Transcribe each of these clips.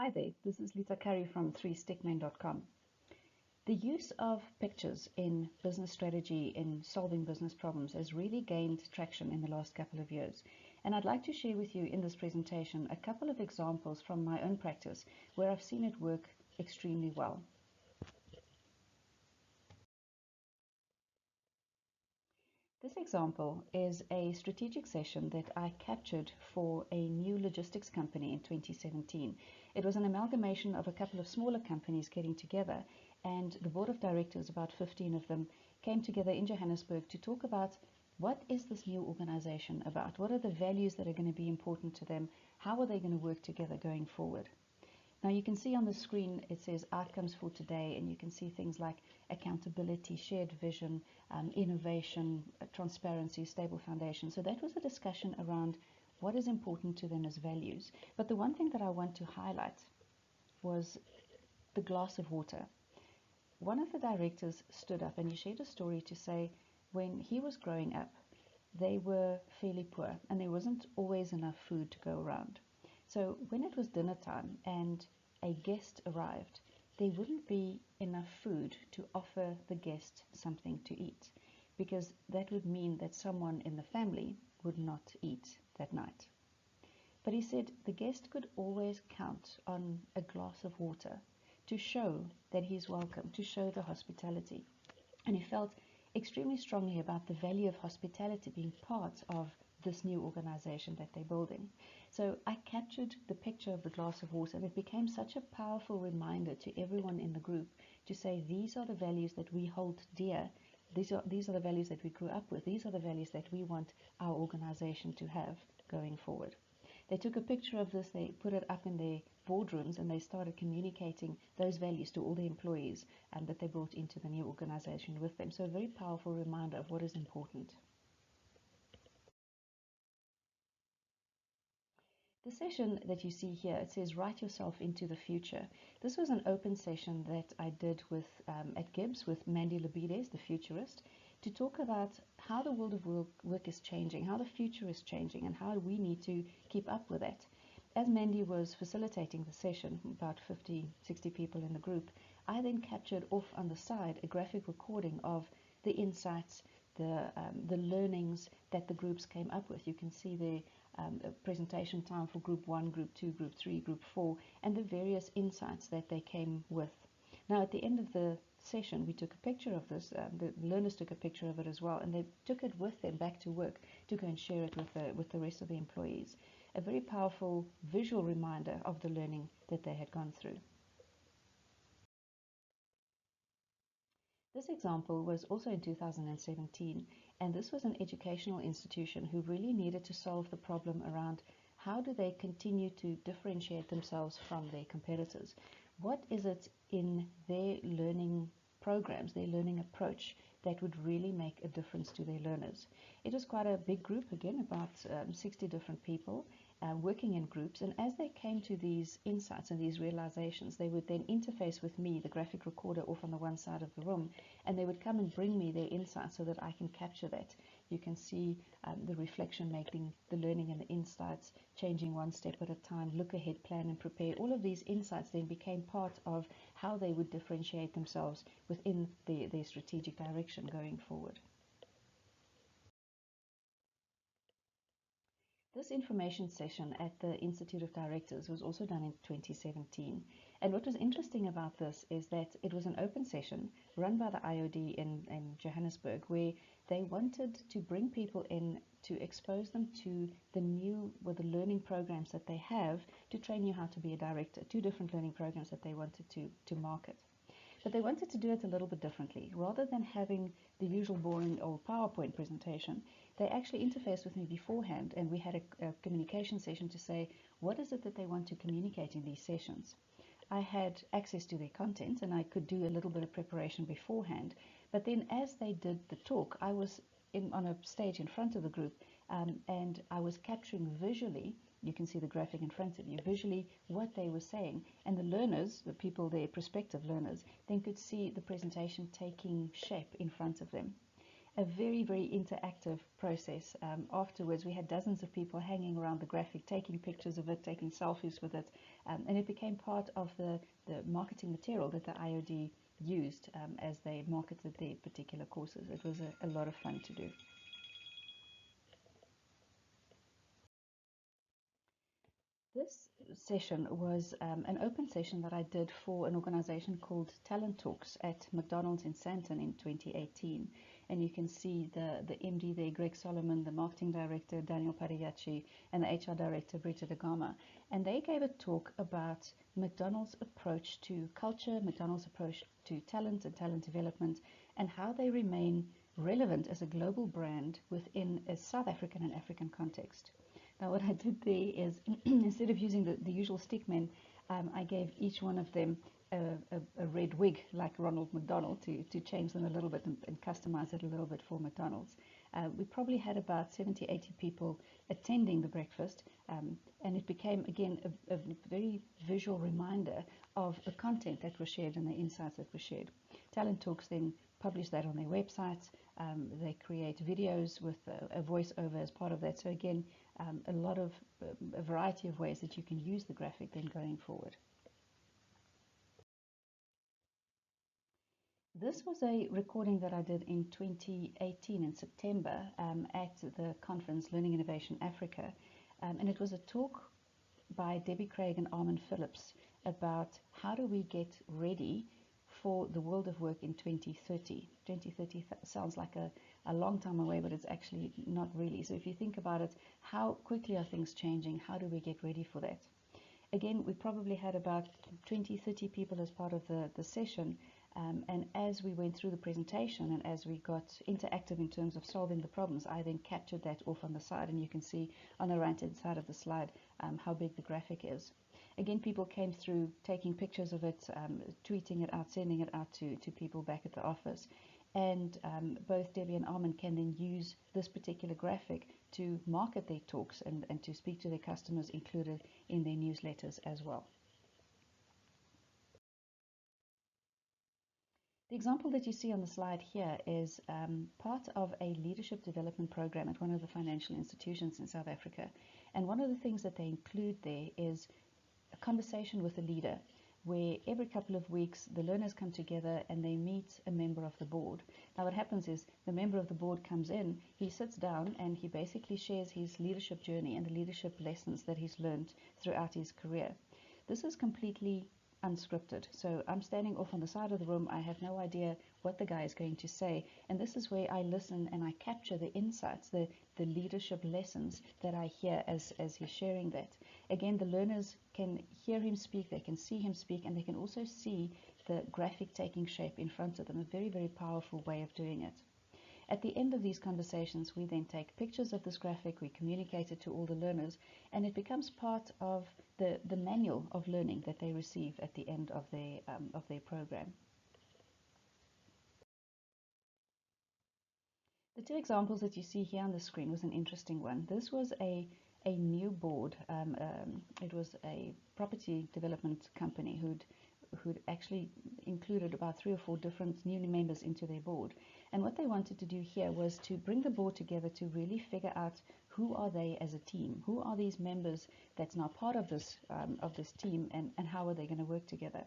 Hi there, this is Lita Curry from 3stickmen.com. The use of pictures in business strategy in solving business problems has really gained traction in the last couple of years. And I'd like to share with you in this presentation a couple of examples from my own practice where I've seen it work extremely well. This example is a strategic session that I captured for a new logistics company in 2017. It was an amalgamation of a couple of smaller companies getting together, and the board of directors, about 15 of them, came together in Johannesburg to talk about what is this new organization about? What are the values that are going to be important to them? How are they going to work together going forward? Now you can see on the screen it says outcomes for today, and you can see things like accountability, shared vision, innovation, transparency, stable foundation. So that was a discussion around what is important to them as values. But the one thing that I want to highlight was the glass of water. One of the directors stood up and he shared a story to say when he was growing up, they were fairly poor and there wasn't always enough food to go around. So when it was dinner time and a guest arrived, there wouldn't be enough food to offer the guest something to eat, because that would mean that someone in the family would not eat that night. But he said the guest could always count on a glass of water to show that he's welcome, to show the hospitality. And he felt extremely strongly about the value of hospitality being part of this new organization that they're building. So I captured the picture of the glass of water, and it became such a powerful reminder to everyone in the group to say these are the values that we hold dear. These are the values that we grew up with. These are the values that we want our organization to have going forward. They took a picture of this, they put it up in their boardrooms, and they started communicating those values to all the employees that they brought into the new organization with them. So a very powerful reminder of what is important. The session that you see here, it says write yourself into the future. This was an open session that I did with at GIBS with Mandy Labides, the futurist, to talk about how the world of work is changing, how the future is changing, and how we need to keep up with that. As Mandy was facilitating the session, about 50, 60 people in the group, I then captured off on the side a graphic recording of the insights, the learnings that the groups came up with. You can see there a presentation time for group 1, group 2, group 3, group 4, and the various insights that they came with. Now at the end of the session we took a picture of this, the learners took a picture of it as well, and they took it with them back to work to go and share it with the rest of the employees. A very powerful visual reminder of the learning that they had gone through. This example was also in 2017, and this was an educational institution who really needed to solve the problem around how do they continue to differentiate themselves from their competitors. What is it in their learning programs, their learning approach, that would really make a difference to their learners? It was quite a big group, again, about 60 different people, working in groups, and as they came to these insights and these realizations, they would then interface with me, the graphic recorder, off on the one side of the room, and they would come and bring me their insights so that I can capture that. You can see the reflection making, the learning and the insights, changing one step at a time, look ahead, plan and prepare. All of these insights then became part of how they would differentiate themselves within their strategic direction going forward. This information session at the Institute of Directors was also done in 2017. And what was interesting about this is that it was an open session run by the IOD in Johannesburg, where they wanted to bring people in to expose them to the learning programs that they have to train you how to be a director, 2 different learning programs that they wanted to market. But they wanted to do it a little bit differently. Rather than having the usual boring old PowerPoint presentation, they actually interfaced with me beforehand, and we had a communication session to say, what is it that they want to communicate in these sessions? I had access to their content, and I could do a little bit of preparation beforehand. But then as they did the talk, I was on a stage in front of the group, and I was capturing visually, you can see the graphic in front of you, visually what they were saying, and the learners, the people, their prospective learners, then could see the presentation taking shape in front of them. a very, very interactive process. Afterwards, we had dozens of people hanging around the graphic, taking pictures of it, taking selfies with it, and it became part of the marketing material that the IOD used as they marketed their particular courses. It was a lot of fun to do. This session was an open session that I did for an organization called Talent Talks at McDonald's in Sandton in 2018. And you can see the MD there, Greg Solomon, the marketing director, Daniel Pariachi, and the HR director, Britta de Gama. And they gave a talk about McDonald's approach to culture, McDonald's approach to talent and talent development, and how they remain relevant as a global brand within a South African and African context. Now what I did there is, instead of using the usual stickmen, I gave each one of them a red wig like Ronald McDonald to change them a little bit and customize it a little bit for McDonald's. We probably had about 70, 80 people attending the breakfast, and it became, again, a very visual reminder of the content that was shared and the insights that were shared. Talent Talks then publish that on their websites. They create videos with a voiceover as part of that. So again, a variety of ways that you can use the graphic then going forward. This was a recording that I did in 2018 in September at the conference Learning Innovation Africa, and it was a talk by Debbie Craig and Armand Phillips about how do we get ready for the world of work in 2030. 2030 sounds like a long time away, but it's actually not really. So if you think about it, how quickly are things changing? How do we get ready for that? Again, we probably had about 20, 30 people as part of the session. And as we went through the presentation and as we got interactive in terms of solving the problems, I then captured that off on the side. And you can see on the right-hand side of the slide how big the graphic is. Again, people came through taking pictures of it, tweeting it out, sending it out to people back at the office. And both Debbie and Armand can then use this particular graphic to market their talks and to speak to their customers included in their newsletters as well. The example that you see on the slide here is part of a leadership development program at one of the financial institutions in South Africa. And one of the things that they include there is a conversation with a leader, where every couple of weeks the learners come together and they meet a member of the board. Now what happens is the member of the board comes in, he sits down and he basically shares his leadership journey and the leadership lessons that he's learned throughout his career. This is completely unscripted. So I'm standing off on the side of the room. I have no idea what the guy is going to say. And this is where I listen and I capture the insights, the leadership lessons that I hear as he's sharing that. Again, the learners can hear him speak, they can see him speak, and they can also see the graphic taking shape in front of them. A very, very powerful way of doing it. At the end of these conversations, we then take pictures of this graphic, we communicate it to all the learners, and it becomes part of the manual of learning that they receive at the end of their program. The two examples that you see here on the screen was an interesting one. This was a new board. It was a property development company who'd actually included about 3 or 4 different new members into their board. And what they wanted to do here was to bring the board together to really figure out who are they as a team, who are these members that's now part of this team, and how are they going to work together.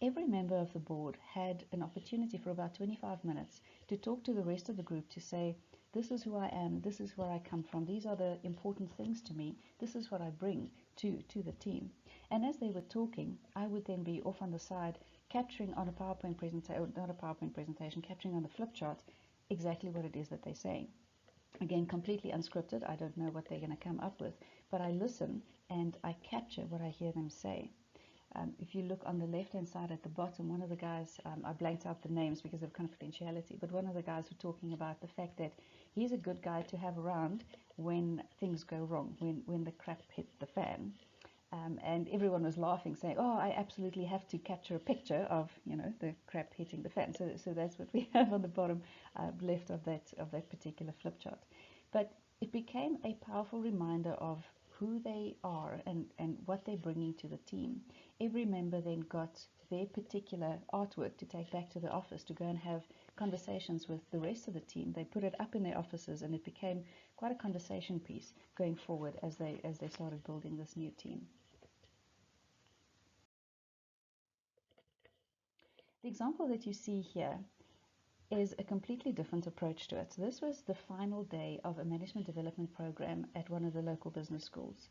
Every member of the board had an opportunity for about 25 minutes to talk to the rest of the group to say, this is who I am, this is where I come from, these are the important things to me, this is what I bring to the team. And as they were talking, I would then be off on the side capturing on a PowerPoint presentation, not a PowerPoint presentation, capturing on the flip chart exactly what it is that they're saying. Again, completely unscripted. I don't know what they're going to come up with, but I listen and I capture what I hear them say. If you look on the left-hand side at the bottom, one of the guys, I blanked out the names because of confidentiality, but one of the guys was talking about the fact that he's a good guy to have around when things go wrong, when the crap hit the fan. And everyone was laughing, saying, oh, I absolutely have to capture a picture of, the crap hitting the fan. So that's what we have on the bottom left of that particular flip chart. But it became a powerful reminder of who they are and what they're bringing to the team, every member then got their particular artwork to take back to the office to go and have conversations with the rest of the team. They put it up in their offices, and it became quite a conversation piece going forward as they started building this new team. The example that you see here is a completely different approach to it. So this was the final day of a management development program at one of the local business schools.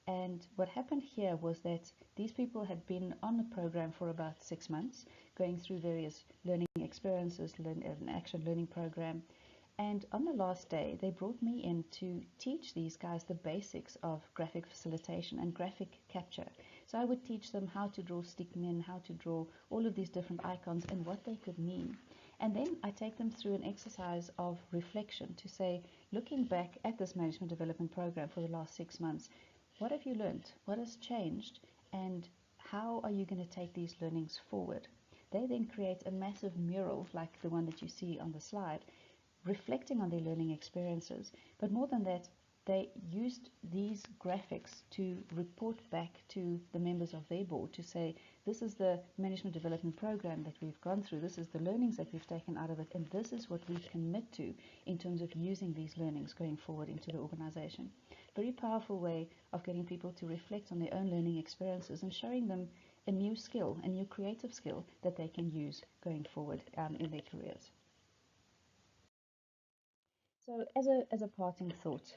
And what happened here was that these people had been on the program for about 6 months, going through various learning experiences, an action learning program. And on the last day, they brought me in to teach these guys the basics of graphic facilitation and graphic capture. So I would teach them how to draw stickmen, how to draw all of these different icons and what they could mean. And then I take them through an exercise of reflection to say, looking back at this management development program for the last 6 months, what have you learned? What has changed? And how are you going to take these learnings forward? They then create a massive mural like the one that you see on the slide, reflecting on their learning experiences. But more than that, they used these graphics to report back to the members of their board to say, this is the management development program that we've gone through, this is the learnings that we've taken out of it, and this is what we commit to in terms of using these learnings going forward into the organization. Very powerful way of getting people to reflect on their own learning experiences and showing them a new skill, a new creative skill that they can use going forward in their careers. So as a parting thought,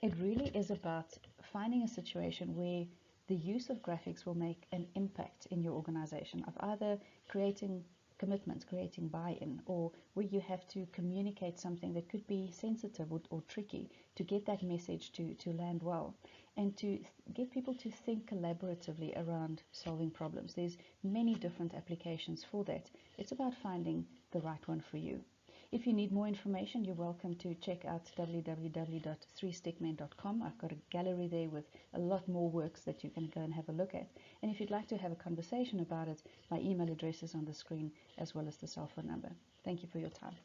it really is about finding a situation where the use of graphics will make an impact in your organization of either creating commitment, creating buy-in, or where you have to communicate something that could be sensitive or tricky to get that message to land well, and to get people to think collaboratively around solving problems. There's many different applications for that. It's about finding the right one for you. If you need more information, you're welcome to check out www.threestickmen.com. I've got a gallery there with a lot more works that you can go and have a look at. And if you'd like to have a conversation about it, my email address is on the screen as well as the cell phone number. Thank you for your time.